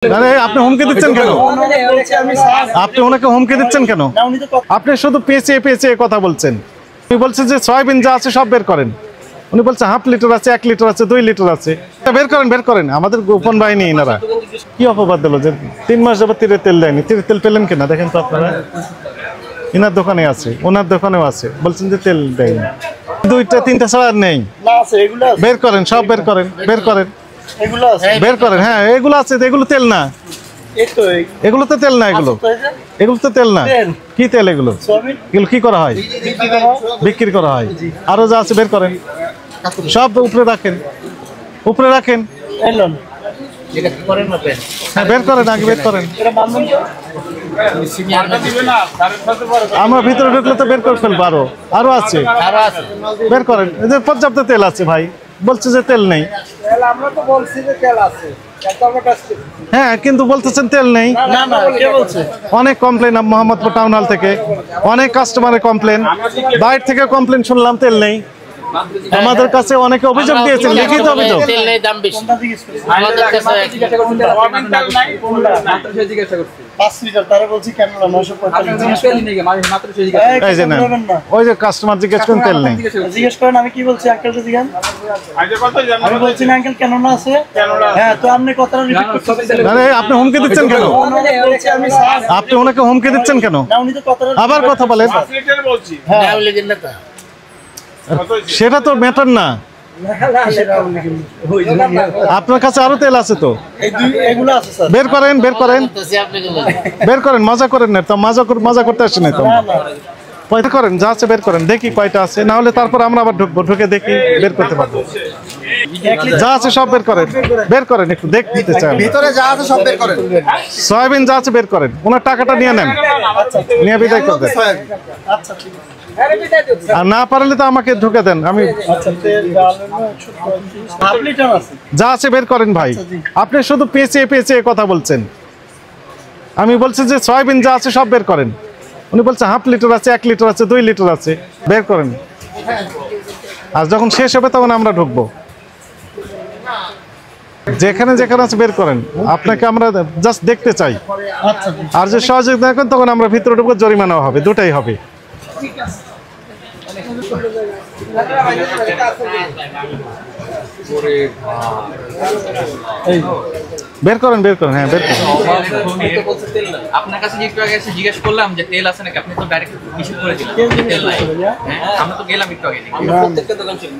আরে আপনি হুমকি দিচ্ছেন কেন? আপনি ওনাকে হুমকি দিচ্ছেন কেন? আপনি শুধু পেঁচিয়ে পেঁচিয়ে কথা বলছেন। উনি বলছেন যে সয়াবিন যা আছে সব বের করেন। উনি বলছেন হাফ লিটার আছে, 1 লিটার আছে, 2 লিটার আছে। বের করেন, বের করেন। আমাদের গোপন বাহিনী এনারা কি অপবাদ দিল যে 3 মাস যাবত তীরে তেল দেয়নি। তীরে তেল পেলেন কিনা দেখেন তো আপনারা। ইনার দোকানে আছে, ওনার দোকানেও আছে, বলছেন যে তেল দেয়নি। 2টা 3টা ছাড়া আর নেই। বের করেন, সব বের করেন, বের করেন, বের করেন। হ্যাঁ এগুলো আছে, এগুলো তেল না, এগুলো তো তেল না, এগুলো এগুলো তো তেল না। কি তেল এগুলো? এগুলো কি করা হয়? বিক্রি করা হয়। আরো যা আছে বের করেন, সব উপরে রাখেন, উপরে রাখেন। হ্যাঁ বের করেন, আগে বের করেন। আমরা ভিতরে ঢুকলে তো বের করে ফেলবো। আরো আছে, বের করেন। পর্যাপ্ত তেল আছে ভাই, বলছে যে তেল নেই। হ্যাঁ কিন্তু বলতেছেন তেল নেই। অনেক কমপ্লেন মোহাম্মদপুর টাউন হল থেকে, অনেক কাস্টমারের কমপ্লেন, বাইরে থেকে কমপ্লেন শুনলাম তেল নেই। আমাদের কাছে অনেকে অভিযোগ দিয়েছেন, লিখিত অভিযোগ। তেল নেই, দাম বেশি। আমাদের কাছে ওই যে কাস্টমার জিজ্ঞেস করেন তেল নেই। জিজ্ঞেস করেন আমি কি বলছি আঙ্কেলটা জিজ্ঞান। আমি বলছি না আঙ্কেল কেন না আছে। হ্যাঁ তো আপনি কথাটা রিপিট করতেছেন। আরে আপনি হুমকি দিচ্ছেন কেন? আপনি ওনাকে হুমকি দিচ্ছেন কেন? আবার কথা বলেন। সেটা তো ম্যাটার না। আপনার কাছে আরো তেল আছে তো, বের করেন, বের করেন, বের করেন। মজা করেন না তো, মজা করতে আসছেন না তো। বের করেন, যা আছে বের করেন, দেখি কয়টা আছে। না হলে তারপর আমরা আবার ঢুকবো, ঢুকে দেখি বের করতে পারবো। যা আছে সব বের করেন, বের করেন। একটু দেখতে চাই ভিতরে যা আছে সব বের করেন। সয়াবিন যা আছে বের করেন। ওনার টাকাটা নিয়ে নেন, নিয়ে বিদায় করে দেন। আর না পারলে তো আমাকে ঢুকে দেন। আমি যা আছে বের করেন ভাই। আপনি শুধু পেঁচিয়ে পেঁচিয়ে কথা বলছেন। আমি বলছি যে সয়াবিন যা আছে সব বের করেন। উনি বলছেন হাফ লিটার আছে, 1 লিটার আছে, 2 লিটার আছে। বের করেন। আর যখন শেষ হবে তখন আমরা ঢুকবো। যেখানে যেখানে আছে বের করেন। আপনাকে আমরা জাস্ট দেখতে চাই। আর যে সহযোগ দেখেন তখন আমরা ভিতরে ঢুকবো, জরিমানাও হবে, দুটাই হবে। বের করেন, বের করেন। হ্যাঁ বের করেন। আপনার কাছে একটু আগে এসে জিজ্ঞেস করলাম যে তেল আছে নাকি, আপনি তো ডাইরেক্ট নিষেধ করে দিলেন তেল নাই। হ্যাঁ আমরা তো গেলাম একটু আগে, প্রত্যেকটা দোকান ছিল।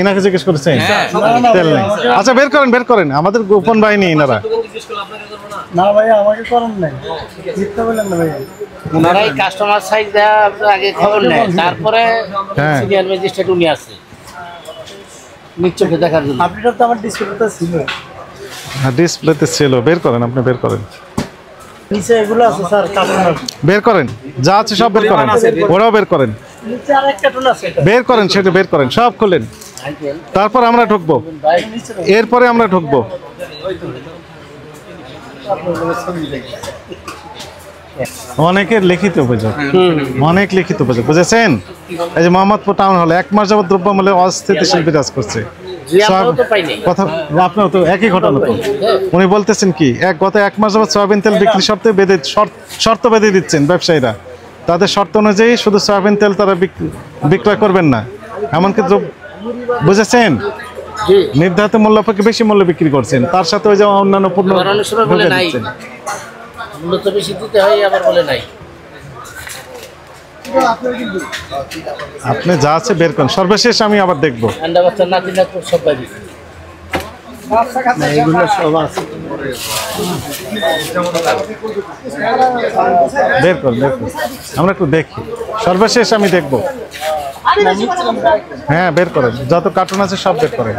এনাকে জিজ্ঞেস করেছেন তেল নেই। আচ্ছা বের করেন, বের করেন। আমাদের গোপন বাহিনী এনারা। না ভাইয়া আমাকে করেন নাই, মিথ্যা বলেন না ভাইয়া। ওনারাই কাস্টমার সাইড দেওয়া আগে খবর নেয়, তারপরে সিনিয়র ম্যাজিস্ট্রেট উনি আসে নিশ্চয়ই দেখার জন্য। আপডেটটা তো আমার ডিসপ্লেতে ছিল। হ্যাঁ ডিসপ্লেতে ছিল। বের করেন, আপনি বের করেন। নিচে এগুলো আছে স্যার, কার্টুন বের করেন, যা আছে সব বের করেন। ওরাও বের করেন, নিচে আরেক কার্টুন আছে। বের করেন, সেটা বের করেন, সব খুলেন। তারপর আমরা ঢুকবো, এরপরে আমরা ঢুকবো। অনেকের লিখিত অভিযোগ, অনেক লিখিত অভিযোগ, বুঝেছেন? এই যে মোহাম্মদপুর টাউন হলে 1 মাস যাবত দ্রব্যমূল্যে অস্থিতিশীল বিরাজ করছে। কথা আপনার তো একই ঘটনা তো। উনি বলতেছেন কি গত 1 মাস যাবত সয়াবিন তেল বিক্রি শর্ত বেঁধে দিচ্ছেন ব্যবসায়ীরা। তাদের শর্ত অনুযায়ী শুধু সয়াবিন তেল তারা বিক্রয় করবেন না, এমনকি বুঝেছেন নির্ধারিত মূল্য অপেক্ষা বেশি মূল্যে বিক্রি করছেন। তার সাথে ওই যে অন্যান্য পণ্য দিচ্ছেন। আপনি যা আছে বের করেন, সর্বশেষ আমি আবার দেখবো। বের করেন, বের করেন, আমরা একটু দেখি। সর্বশেষ আমি দেখবো। হ্যাঁ বের করেন, যত কার্টুন আছে সব বের করেন।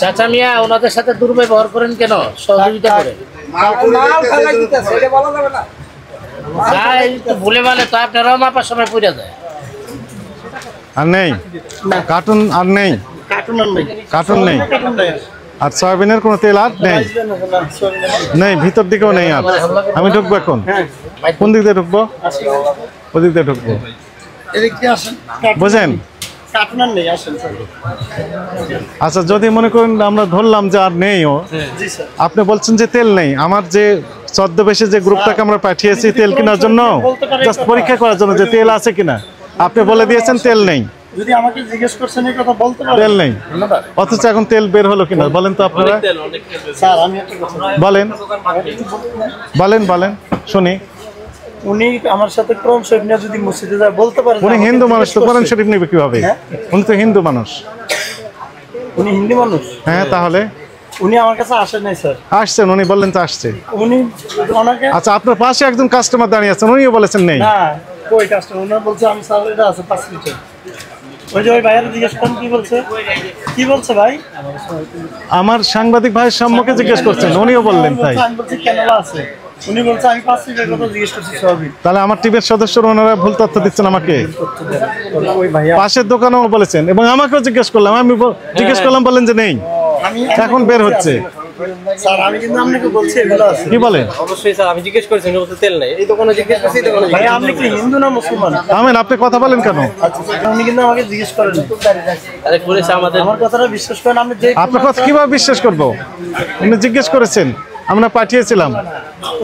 চাচা মিয়া ওনাদের সাথে দুর্ব্যবহার করেন কেন? সহযোগিতা করেন। ভুলে মানে তো আপনারাও মাপার সময় পড়ে যায়। আর নেই কার্টুন, আর নেই কার্টুন নেই। আর সয়াবিনের কোনো তেল আর নেই, নেই ভিতর দিকেও নেই। আর আমি ঢুকবো এখন। কোন দিক দিয়ে ঢুকবো? ওদিক দিয়ে ঢুকবো, এদিক দিয়ে আসেন। বুঝেন? কাটনার নেই, আসেন স্যার। আচ্ছা, যদি মনে করেন আমরা ধরলাম যে আর নেইও, জি স্যার। আপনি বলছেন যে তেল নেই, আমার যে ছদ্মবেশে যে গ্রুপটাকে আমরা পাঠিয়েছি তেল কেনার জন্য, জাস্ট পরীক্ষা করার জন্য যে তেল আছে কিনা, আপনি বলে দিয়েছেন তেল নেই, যদি আমাকে জিজ্ঞেস করছেন এই কথা বলতে পারেন। তেল নেই, অথচ এখন তেল বের হলো কিনা বলেন তো আপনারা? স্যার আমি একটা কথা বলেন বলেন বলেন শুনি। উনি আমার সাথে কোরআন শরীফ নিয়ে যদি মসজিদে যায় বলতে পারেন। উনি হিন্দু মানুষ, তো কোরআন শরীফ নেবে কিভাবে? উনি তো হিন্দু মানুষ। উনি হিন্দু মানুষ? হ্যাঁ, তাহলে উনি আমার কাছে আসেন নাই স্যার। আসছেন, উনি বললেন তো আসছে। উনি ওনাকে আচ্ছা, আপনার পাশে একজন কাস্টমার দাঁড়িয়ে আছেন, উনিও বলেছেন নেই। না, কই কাস্টমার ওনার বলছে আমি স্যার এটা আছে 5 লিটার। ওই যে ওই ভাইয়ের জিজ্ঞেস করেন কি বলছে, কি বলছে ভাই? আমার সাংবাদিক ভাইয়ের সম্মুখে জিজ্ঞেস করছেন, উনিও বললেন তাই। আমি বলছি কেন আছে, উনি বলছে আমি 5 লিটার কথা জিজ্ঞেস করছি সবই। তাহলে আমার টিমের সদস্যরা ওনারা ভুল তথ্য দিচ্ছেন আমাকে। ওই ভাইয়া পাশের দোকানেও বলেছেন এবং আমাকেও জিজ্ঞেস করলাম, আমি জিজ্ঞেস করলাম, বলেন যে নেই, আমি এখন বের হচ্ছে। স্যার আমি কিন্তু আপনাকে বলছি এগুলো আছে। কি বলেন? অবশ্যই স্যার, আমি জিজ্ঞেস করেছি বলতে তেল নাই, এই দোকানে জিজ্ঞেস করছি, এই দোকানে ভাই আপনি কি হিন্দু না মুসলমান? আমেন, আপনি কথা বলেন কেন? আচ্ছা উনি কিন্তু আমাকে জিজ্ঞেস করেন। আরে করেছে আমাদের। আমার কথাটা বিশ্বাস করেন, আপনি যে আপনার কথা কিভাবে বিশ্বাস করবো? উনি জিজ্ঞেস করেছেন, আমরা পাঠিয়েছিলাম।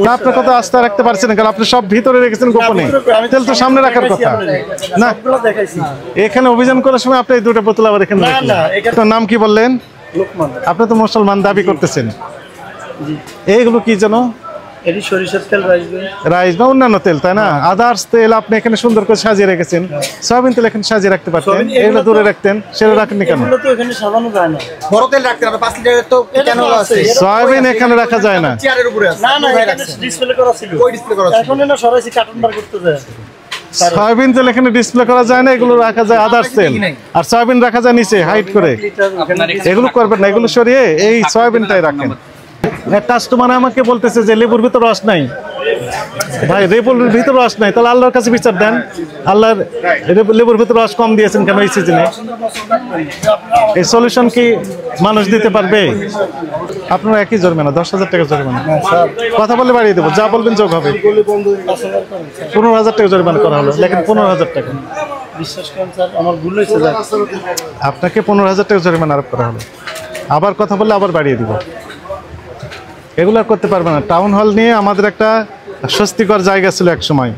না, আপনার কথা আস্থা রাখতে পারছেন না, কারণ আপনি সব ভিতরে রেখেছেন গোপনে। তেল তো সামনে রাখার কথা না। সবগুলো দেখাইছি। এখানে অভিযান করার সময় আপনি এই দুটো বোতল আবার এখানে না, রাখলেন। না, এখানে- আপনার নাম কি বললেন? লোকমান। আপনি তো মুসলমান দাবি করতেছেন। জি। এইগুলো কি যেন এটি সরিষার তেল রাইসবে। রাইস বা অন্যান্য তেল, তাই না? আদার্স তেল আপনি এখানে সুন্দর করে সাজিয়ে রেখেছেন। সয়াবিন তেল এখানে সাজিয়ে রাখতে পারতেন, সয়াবিন এগুলো এগুলো দূরে তো- রাখতেন, সেটা রাখেননি কেন? এগুলো তো এখানে সাজানো যায় না। বড় তেল রাখতে হবে 5 লিটারের, তো কেন আছে? সয়াবিন এখানে রাখা যায় না। চেয়ারের উপরে আছে। না না, এখানে ডিসপ্লে করা ছিল। ওই ডিসপ্লে করা আছে। এখন না সরাসরি কার্টুন বার করতে যায়। সয়াবিন তেল এখানে ডিসপ্লে করা যায় না, এগুলো রাখা যায় আদার্স তেল। আর সয়াবিন রাখা যায় নিচে হাইট করে। এগুলো করবেন না, এগুলো সরিয়ে এই সয়াবিনটাই রাখেন। এক কাস্টমার আমাকে বলতেছে যে লেবুর ভিতর রস নাই। ভাই, লেবুর ভিতর রস নাই, তাহলে আল্লাহর কাছে বিচার দেন। আল্লাহর লেবুর ভিতর রস কম দিয়েছেন কেন এই সিজনে? এই সলিউশন কি মানুষ দিতে পারবে? আপনারা একই জরিমানা, 10,000 টাকা জরিমানা। কথা বলে বাড়িয়ে দেবো, যা বলবেন যোগ হবে। 15,000 টাকা জরিমানা করা হলো, লেখেন 15,000 টাকা। বিশ্বাস করেন স্যার, আমার ভুল হয়েছে স্যার। আপনাকে 15,000 টাকা জরিমানা আরোপ করা হলো। আবার কথা বললে আবার বাড়িয়ে দিব। এগুলো আর করতে পারবে না। টাউন হল নিয়ে আমাদের একটা স্বস্তিকর জায়গা ছিল এক সময়,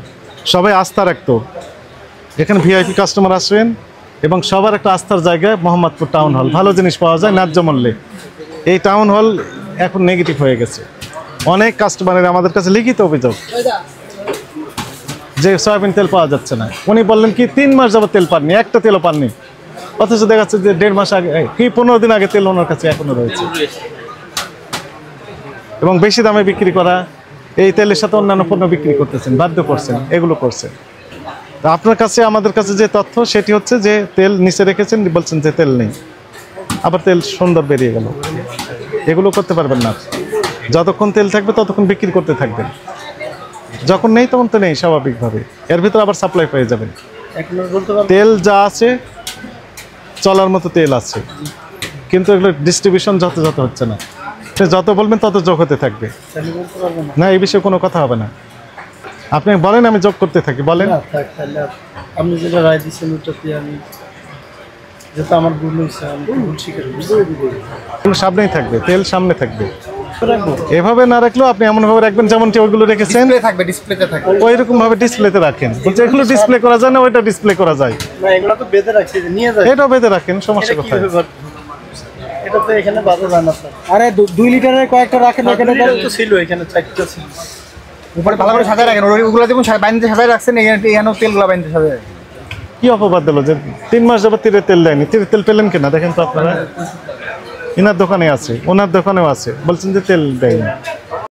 সবাই আস্থা রাখতো। এখানে ভিআইপি কাস্টমার আসবেন এবং সবার একটা আস্থার জায়গা মোহাম্মদপুর টাউন হল। ভালো জিনিস পাওয়া যায় ন্যায্য মূল্যে। এই টাউন হল এখন নেগেটিভ হয়ে গেছে। অনেক কাস্টমারের আমাদের কাছে লিখিত অভিযোগ যে সয়াবিন তেল পাওয়া যাচ্ছে না। উনি বললেন কি 3 মাস যাবত তেল পাননি, একটা তেলও পাননি। অথচ দেখা যাচ্ছে যে 1.5 মাস আগে কি 15 দিন আগে তেল ওনার কাছে এখনো রয়েছে। এবং বেশি দামে বিক্রি করা, এই তেলের সাথে অন্যান্য পণ্য বিক্রি করতেছেন, বাধ্য করছেন, এগুলো করছেন। তো আপনার কাছে আমাদের কাছে যে তথ্য সেটি হচ্ছে যে তেল নিচে রেখেছেন, বলছেন যে তেল নেই, আবার তেল সুন্দর বেরিয়ে গেল। এগুলো করতে পারবেন না। যতক্ষণ তেল থাকবে ততক্ষণ বিক্রি করতে থাকবেন, যখন নেই তখন তো নেই স্বাভাবিকভাবে। এর ভিতরে আবার সাপ্লাই পেয়ে যাবেন। এখন আর বলতে পারবো তেল যা আছে চলার মতো তেল আছে, কিন্তু এগুলো ডিস্ট্রিবিউশন যত হচ্ছে না। যত বলবেন তত যোগ হতে থাকবে। তাহলে বলতে পারবো না। না, এই বিষয়ে কোনো কথা হবে না। আপনি বলেন, আমি যোগ করতে থাকি, বলেন। না, থাক, তাহলে আপনি যেটা রায় দিচ্ছেন ওটাতে আমি, যেটা আমার ভুল হয়েছে আমি ভুল স্বীকার করছি। এগুলো সামনেই থাকবে, তেল সামনে থাকবে। রাখবো। এভাবে না রাখলেও আপনি এমনভাবে রাখবেন যেমনটি ওইগুলো রেখেছেন ডিসপ্লে থাকবে, ডিসপ্লেতে থাকবে। ওই রকম ভাবে ডিসপ্লেতে রাখেন। বলছে এগুলো ডিসপ্লে করা যায় না, ওইটা ডিসপ্লে করা যায়। না, এগুলো তো বেঁধে রাখছি, যে নিয়ে যায়। এটাও বেঁধে রাখেন, সমস্যা এটা কোথায়? কিভাবে বাদ- এটা তো এখানে বাধা যায় না স্যার। আরে 2 লিটারের কয়েকটা রাখেন এখানে। তো ছিল, এখানে 4টা ছিল। উপরে ভালো করে সাজায় রাখেন, ওগুলো যেমন বাইন্দে সাজায় রাখছেন, এখানেও তেলগুলো বাইন্দে সাজায় রাখেন। কি অপবাদ দিল যে 3 মাস যাবত তীরের তেল দেয়নি? তীরের তেল পেলেন কিনা দেখেন তো আপনারা। ইনার দোকানে আছে, ওনার দোকানেও আছে, বলছেন যে তেল দেয়নি।